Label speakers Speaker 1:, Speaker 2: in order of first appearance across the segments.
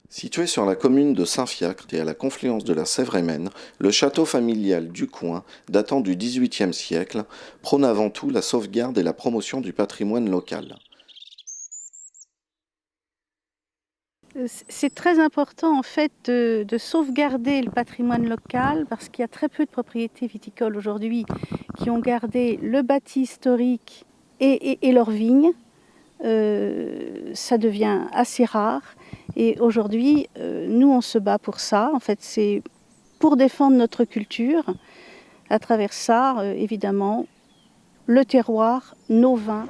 Speaker 1: Situé sur la commune de Saint-Fiacre et à la confluence de la Sèvre et Maine, le château familial du Coing, datant du XVIIIe siècle, prône avant tout la sauvegarde et la promotion du patrimoine local.
Speaker 2: C'est très important en fait de sauvegarder le patrimoine local parce qu'il y a très peu de propriétés viticoles aujourd'hui qui ont gardé le bâti historique et leurs vignes. Ça devient assez rare et aujourd'hui nous on se bat pour ça. En fait c'est pour défendre notre culture. À travers ça évidemment le terroir, nos vins.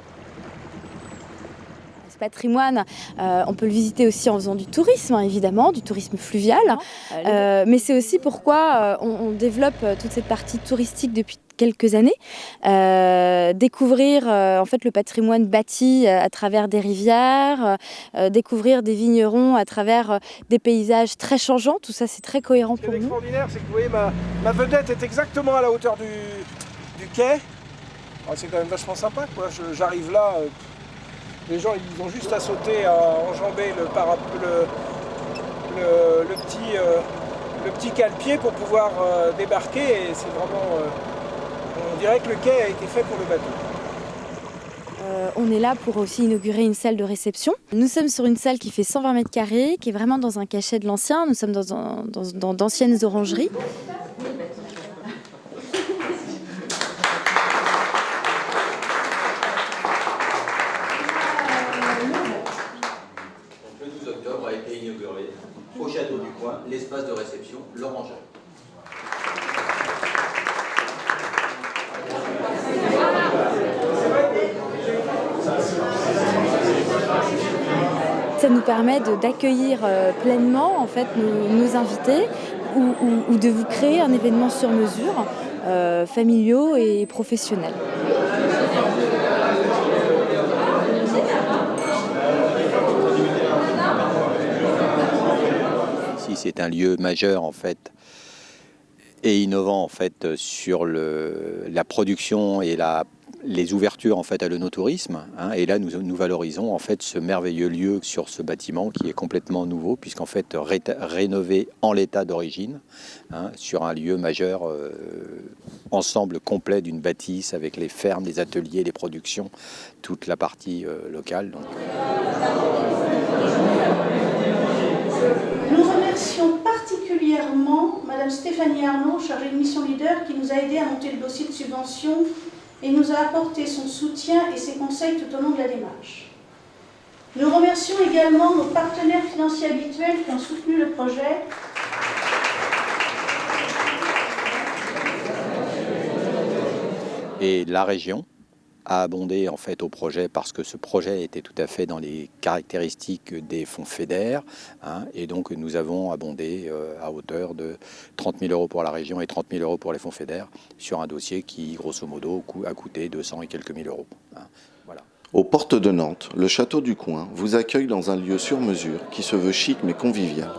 Speaker 3: Ce patrimoine, on peut le visiter aussi en faisant du tourisme, hein, évidemment, du tourisme fluvial. Mais c'est aussi pourquoi on développe toute cette partie touristique depuis quelques années. Découvrir en fait le patrimoine bâti à travers des rivières, découvrir des vignerons à travers des paysages très changeants. Tout ça, c'est très cohérent pour nous.
Speaker 4: Ce qui est extraordinaire, c'est que vous voyez, ma vedette est exactement à la hauteur du quai. C'est quand même vachement sympa, quoi. J'arrive là. Les gens ils ont juste à sauter, à enjamber le petit cale-pied pour pouvoir débarquer et c'est vraiment... on dirait que le quai a été fait pour le bateau.
Speaker 3: On est là pour aussi inaugurer une salle de réception. Nous sommes sur une salle qui fait 120 mètres carrés, qui est vraiment dans un cachet de l'ancien. Nous sommes dans d'anciennes orangeries.
Speaker 5: Le 12 octobre a été inauguré au château du Coing l'espace de réception l'Orangerie.
Speaker 3: Ça nous permet d'accueillir pleinement en fait, nos invités ou de vous créer un événement sur mesure, familiaux et professionnels.
Speaker 5: Ici, c'est un lieu majeur en fait et innovant en fait sur la production et les ouvertures en fait à l'œnotourisme, hein, et là nous valorisons en fait ce merveilleux lieu sur ce bâtiment qui est complètement nouveau puisqu'en fait rénové en l'état d'origine, hein, sur un lieu majeur, ensemble complet d'une bâtisse avec les fermes, les ateliers, les productions, toute la partie locale. Donc.
Speaker 2: Nous remercions particulièrement Madame Stéphanie Arnaud, chargée de mission leader, qui nous a aidés à monter le dossier de subvention et nous a apporté son soutien et ses conseils tout au long de la démarche. Nous remercions également nos partenaires financiers habituels qui ont soutenu le projet.
Speaker 5: Et la région a abondé en fait au projet parce que ce projet était tout à fait dans les caractéristiques des fonds FEDER, hein, et donc nous avons abondé à hauteur de 30 000 € pour la région et 30 000 € pour les fonds FEDER sur un dossier qui grosso modo a coûté 200 et quelques mille euros. Hein, voilà.
Speaker 1: Aux portes de Nantes, le château du Coing vous accueille dans un lieu sur mesure qui se veut chic mais convivial.